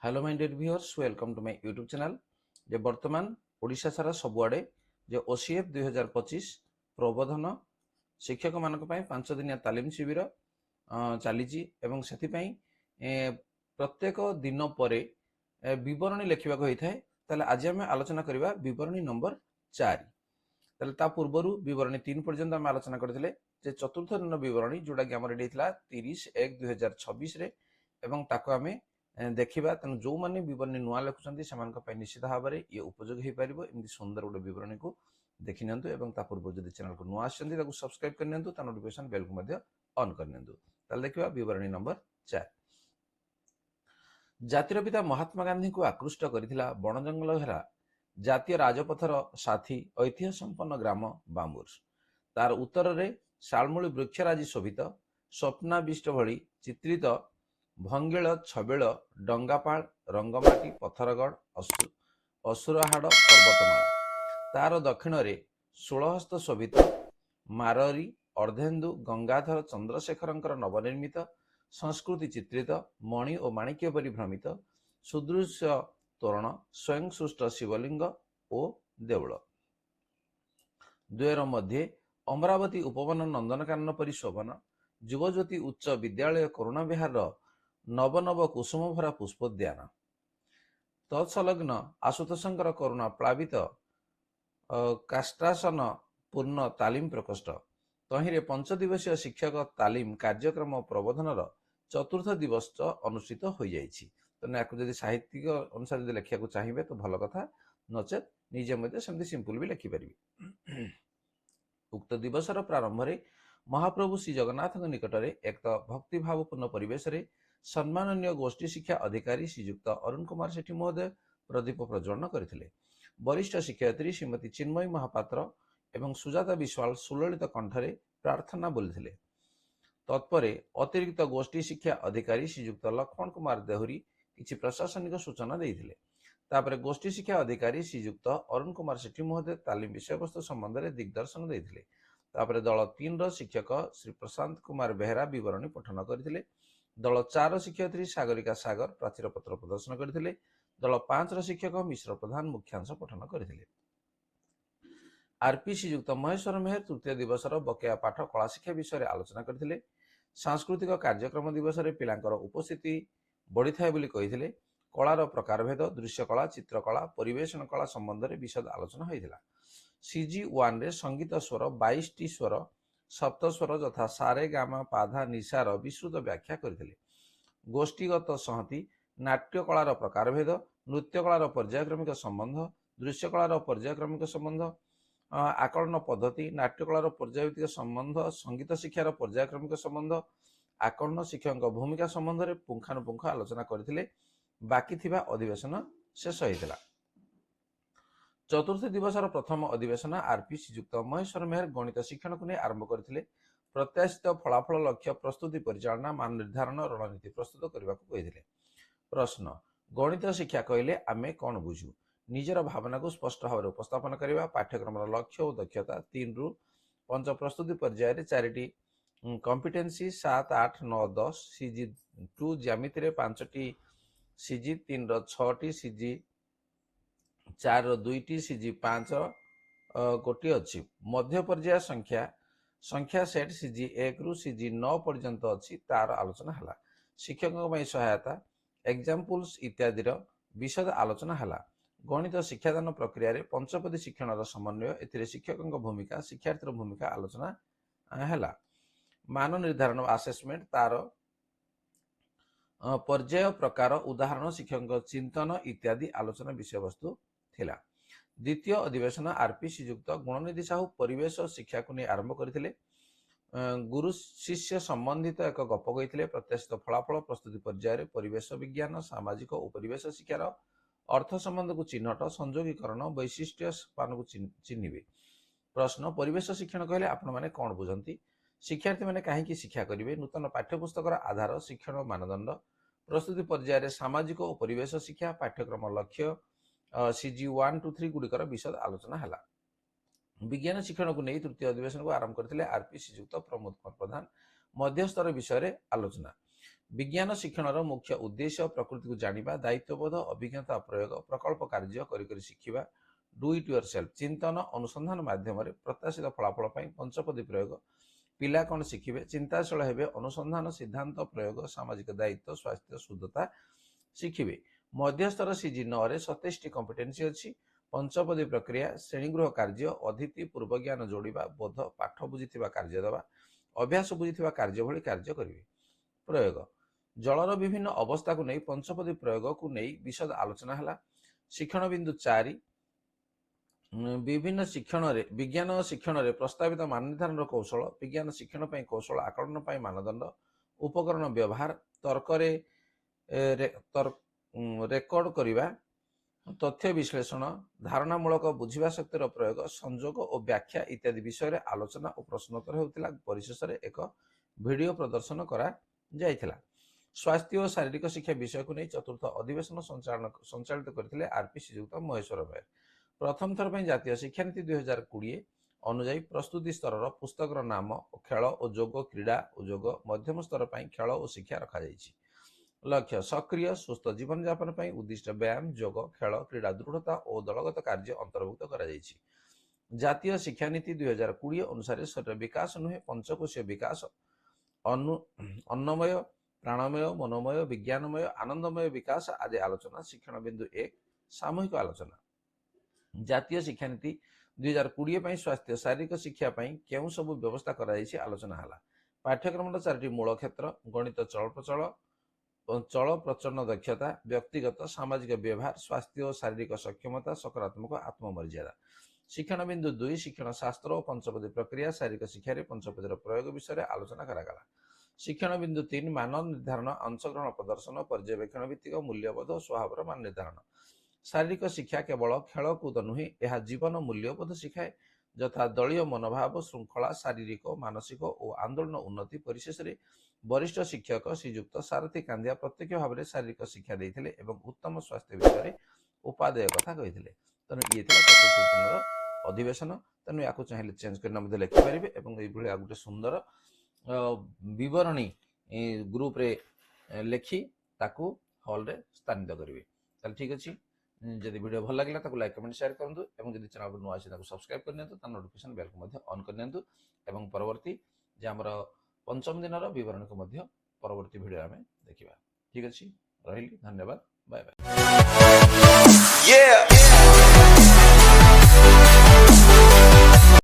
Hello my dear viewers, welcome to my YouTube channel. जे वर्तमान ओडिशा सारा सबुआडे जे ओसीएफ 2025 प्रबोधन शिक्षक मानक पई 5 दिनिया तालीम शिविर चली एवं सेथिपई प्रत्येक दिन परे विवरणी लेखिबा को होइथाय। ताले आज हम आलोचना करिबा विवरणी नंबर 4। ताले ता पूर्वरु विवरणी 3 पर्यंत हम आलोचना करथिले। जे चतुर्थ दिन विवरणी जोडा कि हमर एडी थिला 30/1/2026 रे एवं ताको हमें देखा। तेणु जो मैंने बरणी नुआ लिखुंट से निश्चित भाव में ये उपयोग हो पार एमती सुंदर गोटे बरणी को देखी ना पूर्व जब चैनल को नुआ आसो सब्सक्राइब करनी नोटिफिकेशन बेल को ऑन कर देखा बरणी नंबर 4। जातिर पिता महात्मा गांधी को आकृष्ट करथिला बण जंगल घेरा जातीय राजपथर साथी ऐतिह्य संपन्न ग्राम बांबुर। तार उत्तर में शालमूली वृक्षराजी शोभित स्वप्नाविष्ट भली चित्रित भंगेल छबेल डंगापाड़ रंगमाटी पथरगढ़ असुरहाड़ पर्वतमाला। तार दक्षिण रे 16 हस्त शोभित माररी अर्धेन्दु गंगाधर चंद्रशेखर नवनिर्मित संस्कृति चित्रित मणि और माणिक्य परि भ्रमित सुदृश्य तोरण स्वयं सृष्ट शिवलिंग और देवल। द्वयर मध्य अमरावती उपवन नंदनकानन परि शोभन युवज्योति उच्च विद्यालय करुणा विहार नव नव कुसुम भरा पुष्पोद्यान तत्सलग्न आशुतोषंकर करुणा प्लावित काष्टासन पूर्ण तालीम प्रकोष्ठ तहिरे 5 दिवसीय शिक्षक तालीम कार्यक्रम प्रबोधनर चतुर्थ दिवस अनुष्ठित हो जाइछि। तो साहित्यिक अनुसार यदि लिखा चाहिए तो भल कथा, नचेत निजे मध्य सेमती सिंपल भी लिखिपारि। उक्त दिवसर प्रारंभ में महाप्रभु श्री जगन्नाथ निकट में एक भक्तिभावपूर्ण परिवेश रे सम्माननीय गोष्ठी शिक्षा अधिकारी श्रीयुक्त अरुण कुमार सेठी महोदय प्रदीप प्रज्वलन करथिले। वरिष्ठ शिक्षयित्री श्रीमती चिन्मयी महापात्र एवं सुजाता विश्वाल सुललित कंठरे प्रार्थना बोलिथिले। तत्परे अतिरिक्त गोष्ठी शिक्षा अधिकारी श्रीयुक्त लक्ष्मण कुमार देहुरी किछि प्रशासनिक सूचना देइथिले। तापरे गोष्ठी शिक्षा अधिकारी श्रीयुक्त अरुण कुमार सेठी महोदय तालीम विषय वस्तु संबंध में दिग्दर्शन देइथिले। तापरे दल 3 रो शिक्षक श्री प्रशांत कुमार बेहरा विवरणी पठन करथिले। दल 4 शिक्षयित्री सागरिका सागर प्राचीर पत्र प्रदर्शन करथिले। दल 5 शिक्षक मिश्र प्रधान मुख्यांश पठन करथिले। आरपी श्रीयुक्त महेश्वर मेहर तृतीय दिवसर बकेया पाठ कला शिक्षा विषय आलोचना करथिले। सांस्कृतिक कार्यक्रम दिवस रे पिलांकर उपस्थिति बढ़ी थाए बोली कहिथिले। कलार प्रकारभेद दृश्यकला चित्रकला परिवेशन कला संबंध में विशद आलोचना होइथिला। सीजी 1 रे संगीत स्वर 22 टी स्वर सप्त स्वर यथा सारे गामा पाधा निशार विस्तृत व्याख्या करथिले। गोष्ठीगत संहति नाट्य कलार प्रकारभेद नृत्य कलार पर्यायक्रमिक संबंध दृश्यकलार पर्यायक्रमिक संबंध आकलन पद्धति नाट्य कलार पर्यायभित्तिक संबंध संगीत शिक्षार पर्यायक्रमिक संबंध आकलन शिक्षक भूमिका संबंध में पुंखानुपुंख आलोचना करथिले। बाकी थिबा अधिवेशन शेष होइतिला। चतुर्थ दिवसर प्रथम अधिवेशन आरपी श्रीयुक्त महेश्वर मेहर गणित शिक्षण को नहीं आरंभ करथिले। प्रत्याशित फलाफल लक्ष्य प्रस्तुति परिचालना मान निर्धारण रणनीति प्रस्तुत करने को कहिथिले। प्रश्न गणित शिक्षा कहले आमे कौन बुझू? निजर भावना को स्पष्ट भाव में उपस्थापन करवा पाठ्यक्रम लक्ष्य और दक्षता 3 रु 5 प्रस्तुति पर्याय 4टी कॉम्पिटेंसी 7 8 9 10 सीजी 2 ज्यामिति रे 5टी सीजी 3 रो 6टी सीजी 4 रो 2टी सीजी 5 गोटी अच्छी मध्य पर्याय संख्या सेट सीजी 1 रु सीजी 9 पर्यंत अच्छी तार आलोचना हला। शिक्षकों में सहायता एग्जाम्पल्स इत्यादि विशद आलोचना हला। गणित शिक्षादान प्रक्रिया रे पंचपदी शिक्षण समन्वय एथिरे शिक्षकों भूमिका शिक्षार्थी भूमिका आलोचना हला। मान निर्धारण आसेसमेंट तार पर्याय प्रकार उदाहरण शिक्षक चिंतन इत्यादि आलोचना विषय वस्तु थिला। द्वितीय अधिवेशन आरपी श्रीयुक्त गुणनिधि साहू परिवेश शिक्षा को नहीं आरंभ करथिले। गुरु शिष्य संबंधित एक गप कही प्रत्याशित फलाफल प्रस्तुति पर्याय परिवेश विज्ञान सामाजिक और परिवेश शिक्षार अर्थ संबंध को चिन्हट संयोगीकरण वैशिष्ट्य मान को चिन्हिबे। प्रश्न परिवेश शिक्षण कहले आपण माने कौन बुझंती? शिक्षार्थी माने कहीं शिक्षा करेंगे? नूतन पाठ्यपुस्तक आधार शिक्षण मानदंड प्रस्तुति पर्याय सामाजिक और परिवेश शिक्षा पाठ्यक्रम लक्ष्य सीजी 1 2 3 गुड़िकर विशद आलोचना हला। विज्ञान शिक्षण को नहीं तृतीय अधिवेशन को आरंभ करथिले आरपी श्रीयुक्त प्रमोद कुमार प्रधान मध्यस्तर विषय रे आलोचना। विज्ञान शिक्षण मुख्य उद्देश्य प्रकृति को जानिबा, दायित्वबोध, अभिज्ञता प्रयोग, प्रकल्प कार्य करी शिखिबा, डू इट योर सेल्फ, चिंतन अनुसंधान माध्यम प्रत्याशित फलाफल पंचपदी प्रयोग, पिला कौन शिखिबे, चिंताशील हेबे, अनुसंधान सिद्धांत प्रयोग, सामाजिक दायित्व, स्वास्थ्य शुद्धता शिखिबे। मध्यस्तर सीजी 9 27 कॉम्पिटेंसी अच्छी। पंचपदी प्रक्रिया, श्रेणीगृह कार्य, अतिथि पूर्व ज्ञान जोड़िबा, बोध पाठ बुझीथिबा कार्य देवा, अभ्यास बुझीथिबा कार्य भली कार्य करिवे। प्रयोग, जलर विभिन्न अवस्था को नहीं पंचपदी प्रयोग को नहीं विशद आलोचना है। शिक्षण बिंदु 4, विभिन्न शिक्षण विज्ञान शिक्षण रे प्रस्तावित मान निर्धारण कौशल, विज्ञान शिक्षण पई कौशल आकलन पई मानदंड, उपकरण व्यवहार, तर्क रेकर्ड करिबा, तथ्य विश्लेषण, धारणामूलक बुझिबा शक्तिर प्रयोग, संयोग और व्याख्या इत्यादि विषय रे आलोचना और प्रश्नोत्तर हेउतिला। परिशेष रे एक वीडियो प्रदर्शन करा जाइथिला। स्वास्थ्य और शारीरिक शिक्षा विषय को नहीं चतुर्थ अधिवेशन संचालित करथिले आरपी श्रीयुक्त महेश्वर भाई। प्रथम थर पर जातीय शिक्षा नीति 2020 अनुजाई प्रस्तुति स्तर पुस्तकर नाम खेल और योग, क्रीड़ा और योग, मध्यम स्तर पर खेल और शिक्षा रखा जाइछि। लक्ष्य, सक्रिय सुस्थ जीवन यापन पर उद्दिष्ट व्यायाम, योग, खेल, क्रीड़ा, दृढ़ता और दलगत कार्य अंतर्भुक्त करा जाइछि। जातीय शिक्षा नीति 2020 अनुसार शरीर विकास नुहे पंचकोशीय विकास, अन्नमय, प्राणमय, मनोमय, विज्ञानमय, आनंदमय विकास आदि आलोचना। शिक्षण बिंदु 1 सामूहिक आलोचना। जातीय शिक्षा नीति 2020 पर स्वास्थ्य शारीरिक शिक्षा केउं सब व्यवस्था कराई आलोचना है। पाठ्यक्रम 4टी मूल क्षेत्र, गणित चल प्रचन्न दक्षता, व्यक्तिगत सामाजिक व्यवहार, स्वास्थ्य और शारीरिक सक्षमता, सकारात्मक आत्ममर्यादा। शिक्षण बिंदु 2 शिक्षण शास्त्र और पंचपदी प्रक्रिया, शारीरिक शिक्षा पंचपदी प्रयोग विषय आलोचना करागला। शिक्षण बिंदु 3 मान निर्धारण, अंशग्रहण प्रदर्शन, पर्यवेक्षण भित्तिक मूल्यबोध और स्वभाव मान निर्धारण। शारीरिक शिक्षा केवल खेलकूद नुहे, यह जीवन मूल्यबोध शिखाए, यथा दलीय मनोभाव, श्रृंखला, शारीरिक, मानसिक और आंदोलन उन्नति। परिशेष वरिष्ठ शिक्षक श्रीयुक्त सारथी कांदिया प्रत्यक्ष भाव में शारीरिक शिक्षा देते एवं उत्तम स्वास्थ्य विषय उपादेय कथा कही। तेणु ये चतुर्थ दिनर अधिवेशन। तेणु या चाहिए चेंज करना लिखिपारे और गोटे सुंदर विवरणी ग्रुप रे लिखि ताकू हॉल रे स्थानित करेंगे। चल ठीक अच्छे, जदि वीडियो भल लगे लाइक कमेंट शेयर करूँ और जब चैनल पर नुआ अच्छे सब्सक्राइब करनी नोटिफिकेशन बेल को ऑन करनी। परवर्ती जे आमर पंचम दिन विवरण को परवर्ती वीडियो आम देखा। ठीक अच्छे, रही धन्यवाद, बाय बाय।